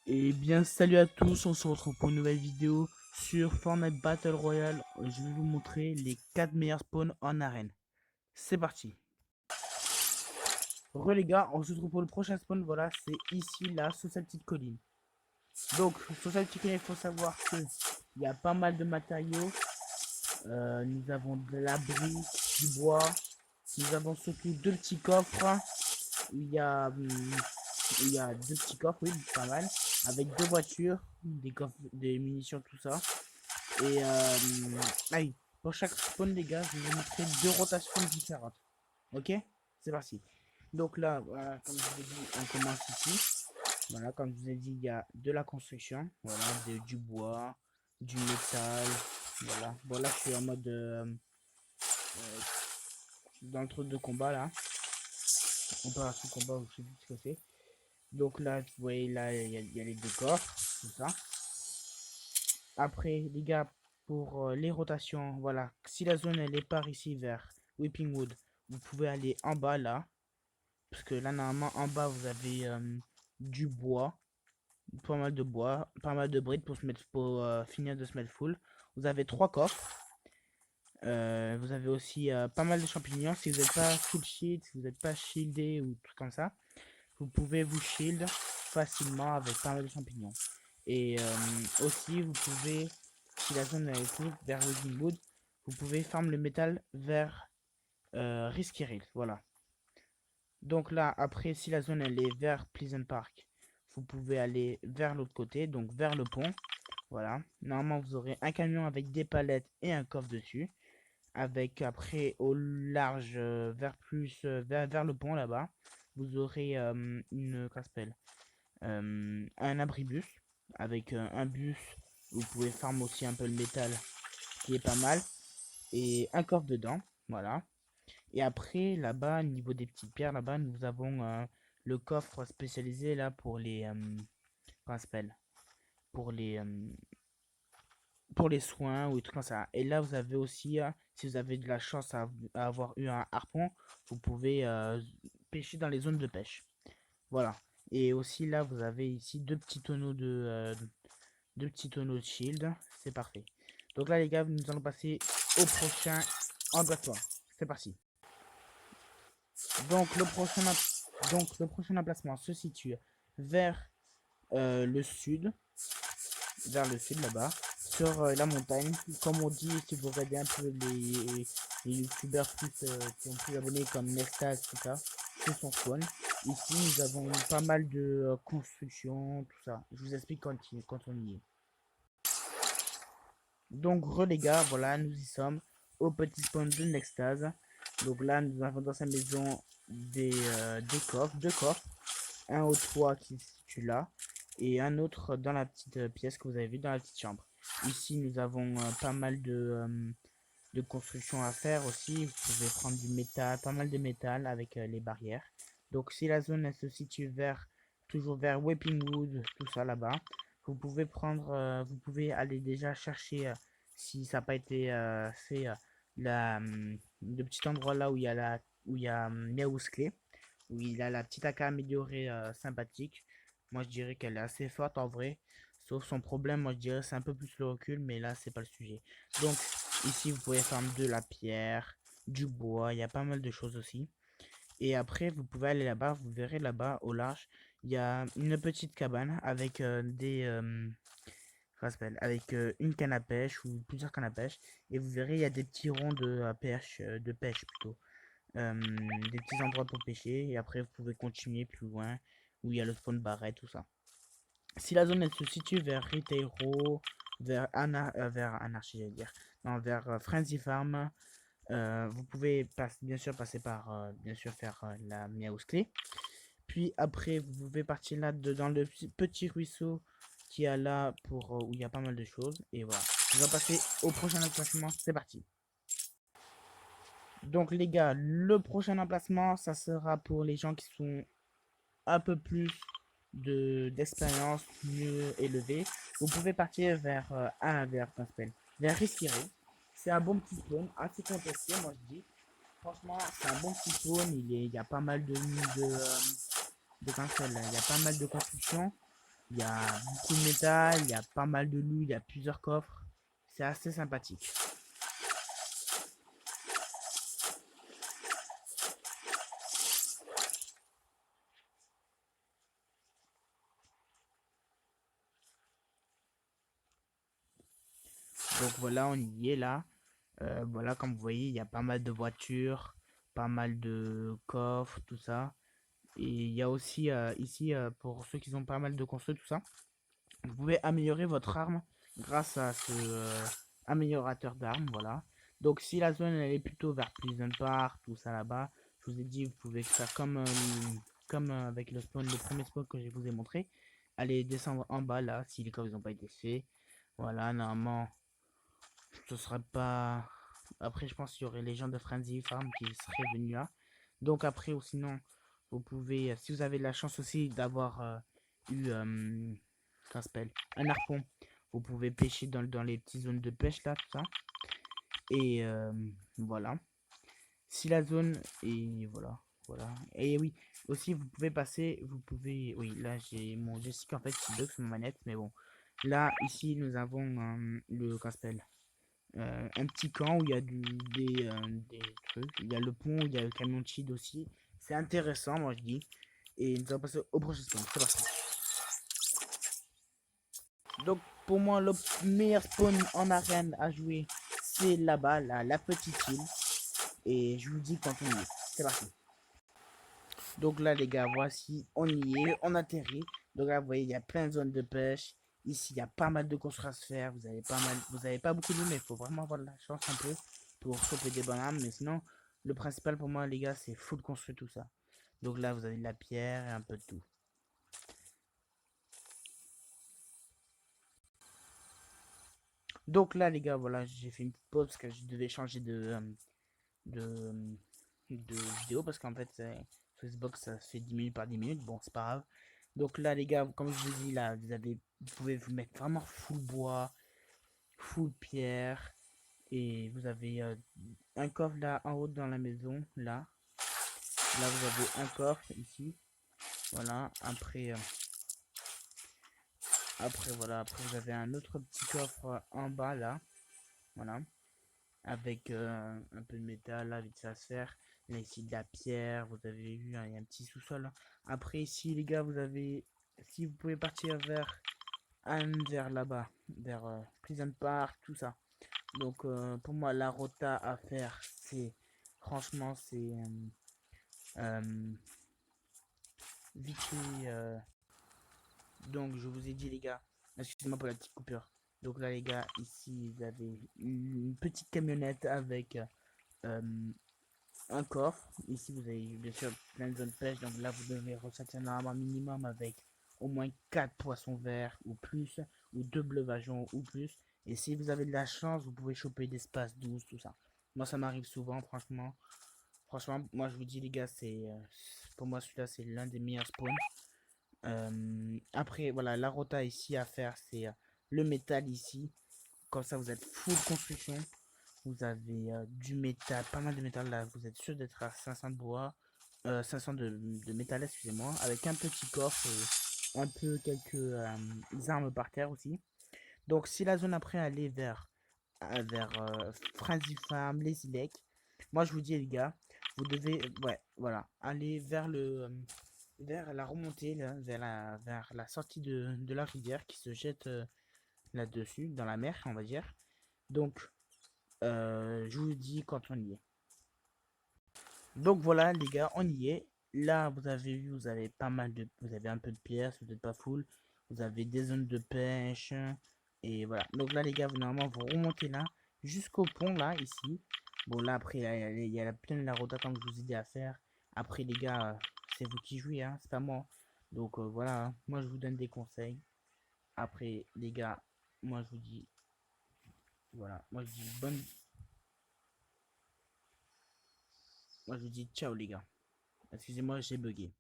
Et bien salut à tous, on se retrouve pour une nouvelle vidéo sur Fortnite Battle Royale. Je vais vous montrer les 4 meilleurs spawns en arène. C'est parti. Re les gars, on se retrouve pour le prochain spawn, voilà, c'est ici là, sur cette petite colline. Donc, sur cette petite colline, il faut savoir que il y a pas mal de matériaux. Nous avons de l'abri, du bois. Nous avons surtout deux petits coffres. Où il y a deux petits coffres, oui, pas mal. Avec deux voitures, des coffres, des munitions, tout ça. Et allez, pour chaque spawn, les gars, je vais vous montrer deux rotations différentes. Ok? C'est parti. Donc là, voilà, comme je vous ai dit, on commence ici. Voilà, comme je vous ai dit, il y a de la construction. Voilà, du bois, du métal. Voilà. Bon, là, je suis en mode dans le truc de combat là. Opération combat, je sais plus ce que c'est. Donc là, vous voyez, là, il y a les décors, tout ça. Après, les gars, pour les rotations, voilà. Si la zone, elle est par ici vers Whipping Wood, vous pouvez aller en bas, là. Parce que là, normalement, en bas, vous avez du bois. Pas mal de bois, pas mal de briques pour, pour finir de se mettre full. Vous avez trois coffres. Vous avez aussi pas mal de champignons. Si vous n'êtes pas full shield, si vous n'êtes pas shieldé ou tout comme ça, vous pouvez vous shield facilement avec pas mal de champignons. Et aussi, vous pouvez, si la zone est toute vers Wedding Wood, vous pouvez farm le métal vers Risky Hill. Voilà. Donc là, après, si la zone elle est vers Pleasant Park, vous pouvez aller vers l'autre côté, donc vers le pont. Voilà. Normalement, vous aurez un camion avec des palettes et un coffre dessus. Avec après au large vers plus vers le pont là-bas, vous aurez une qu'est-ce s'appelle un abribus avec un bus. Vous pouvez farm aussi un peu le métal qui est pas mal et un coffre dedans. Voilà. Et après là-bas, au niveau des petites pierres là-bas, nous avons le coffre spécialisé là pour les qu'est-ce s'appelle pour les soins ou des trucs comme ça. Et là, vous avez aussi, si vous avez de la chance à avoir eu un harpon, vous pouvez pêcher dans les zones de pêche. Voilà. Et aussi là, vous avez ici deux petits tonneaux de shield. C'est parfait. Donc là, les gars, nous allons passer au prochain emplacement. C'est parti. Donc le prochain emplacement se situe vers le sud, là-bas, sur la montagne. Comme on dit, si vous regardez un peu les youtubeurs plus, qui ont plus d'abonnés comme Nestas, tout ça, c'est son spawn. Ici, nous avons pas mal de construction, tout ça. Je vous explique quand on y est. Donc, les gars, voilà, nous y sommes au petit spawn de Nextase. Donc là, nous avons dans sa maison des coffres, deux coffres, un au toit qui se situe là, et un autre dans la petite pièce que vous avez vu dans la petite chambre. Ici, nous avons pas mal de construction à faire aussi. Vous pouvez prendre du métal, pas mal de métal avec les barrières. Donc, si la zone elle se situe toujours vers Weeping Wood, tout ça là-bas, vous pouvez aller déjà chercher, si ça n'a pas été fait, le petit endroit là où il y a où il y a Meows Clé, où il a la petite AK améliorée sympathique. Moi, je dirais qu'elle est assez forte en vrai. Sauf son problème, moi je dirais c'est un peu plus le recul, mais là c'est pas le sujet. Donc ici vous pouvez faire de la pierre, du bois, il y a pas mal de choses aussi. Et après vous pouvez aller là-bas, vous verrez là-bas au large, il y a une petite cabane avec avec une canne à pêche ou plusieurs cannes à pêche. Et vous verrez il y a des petits ronds de pêche plutôt. Des petits endroits pour pêcher. Et après vous pouvez continuer plus loin où il y a le spawn barret, tout ça. Si la zone elle se situe vers Retail Row, vers Anarchy, j'allais dire, non, vers Frenzy Farm, vous pouvez bien sûr passer par, bien sûr, faire la Miaus Clé. Puis après, vous pouvez partir là dans le petit ruisseau qui a là pour où il y a pas mal de choses. Et voilà. On va passer au prochain emplacement. C'est parti. Donc les gars, le prochain emplacement, ça sera pour les gens qui sont un peu plus d'expérience mieux élevée. Vous pouvez partir vers vers Risky Ray. C'est un bon petit spawn, assez contesté, moi je dis. Franchement, c'est un bon petit spawn. Il y a pas mal de il y a pas mal de construction. Il y a beaucoup de métal, il y a pas mal de loot, il y a plusieurs coffres. C'est assez sympathique. Donc voilà, on y est là. Voilà, comme vous voyez, il y a pas mal de voitures, pas mal de coffres, tout ça. Et il y a aussi ici, pour ceux qui ont pas mal de construits, tout ça, vous pouvez améliorer votre arme grâce à ce améliorateur d'armes, voilà. Donc si la zone elle est plutôt vers Pleasant Park, tout ça là-bas, je vous ai dit, vous pouvez faire comme avec le spawn, le premier spawn que je vous ai montré. Allez descendre en bas là, si les coffres n'ont pas été faits. Voilà, normalement, ce sera pas... Après, je pense qu'il y aurait les gens de Frenzy Farm qui seraient venus là. Donc après, ou sinon, vous pouvez, si vous avez la chance aussi d'avoir eu, ça s'appelle, un harpon, vous pouvez pêcher dans les petites zones de pêche là, tout ça. Et voilà. Si la zone, et voilà, voilà. Et oui, aussi vous pouvez passer, vous pouvez, oui, là j'ai mon joystick en fait qui bug sur ma manette, mais bon. Là, ici, nous avons le, comment ça s'appelle, un petit camp où il y a des trucs. Il y a le pont, il y a le camion de cheat aussi. C'est intéressant, moi je dis. Et nous allons passer au prochain spawn. C'est parti. Donc pour moi, le meilleur spawn en arène à jouer, c'est là-bas, la petite île. Et je vous dis quand on y est. C'est parti. Donc là les gars, voici, on y est, on atterrit. Donc là vous voyez, il y a plein de zones de pêche. Ici, il y a pas mal de construits à se faire. Vous avez pas beaucoup de mais il faut vraiment avoir de la chance un peu pour choper des bananes. Mais sinon, le principal pour moi, les gars, c'est full construire tout ça. Donc là, vous avez de la pierre et un peu de tout. Donc là, les gars, voilà, j'ai fait une petite pause parce que je devais changer de, de vidéo parce qu'en fait, sur Xbox, ça se fait 10 minutes par 10 minutes. Bon, c'est pas grave. Donc là, les gars, comme je vous dis, là, vous pouvez vous mettre vraiment full bois, full pierre. Et vous avez un coffre là en haut dans la maison. Là vous avez un coffre ici. Voilà. Après voilà. Après vous avez un autre petit coffre en bas là. Voilà. Avec un peu de métal là, vite ça se faire. Là ici de la pierre. Vous avez vu, hein, il y a un petit sous-sol. Après ici les gars, vous avez... Si vous pouvez partir vers là-bas. Vers Pleasant Park, tout ça. Donc pour moi la rota à faire c'est franchement c'est euh, vite fait, donc je vous ai dit les gars, excusez-moi pour la petite coupure. Donc là les gars, ici vous avez une petite camionnette avec euh, un coffre. Ici vous avez bien sûr plein de zones pêche. Donc là vous devez ressortir normalement minimum avec au moins 4 poissons verts ou plus, ou 2 breuvageons ou plus. Et si vous avez de la chance, vous pouvez choper d'espace 12, tout ça. Moi ça m'arrive souvent, franchement. Franchement, moi je vous dis les gars, pour moi celui-là c'est l'un des meilleurs spawns. Après voilà, la rota ici à faire c'est le métal ici. Comme ça vous êtes full construction. Vous avez du métal, pas mal de métal là. Vous êtes sûr d'être à 500 de bois, 500 de métal, excusez-moi, avec un petit coffre et un peu quelques armes par terre aussi. Donc si la zone après aller vers Frenzy Farm, les Ilek. Moi, je vous dis, les gars, vous devez, ouais, voilà, aller vers la remontée, là, vers la sortie de la rivière qui se jette là-dessus, dans la mer, on va dire. Donc, je vous dis quand on y est. Donc voilà, les gars, on y est. Là, vous avez vu, vous avez un peu de pièces, vous n'êtes pas full. Vous avez des zones de pêche. Et voilà. Donc là, les gars, normalement, vous remontez là, jusqu'au pont, là, ici. Bon, là, après, il y a la pleine la rota, comme je vous ai dit à faire. Après, les gars, c'est vous qui jouez, hein, c'est pas moi. Donc voilà, hein. Moi, je vous donne des conseils. Après, les gars, moi, je vous dis, voilà. Moi, je vous dis ciao, les gars. Excusez-moi, j'ai bugué.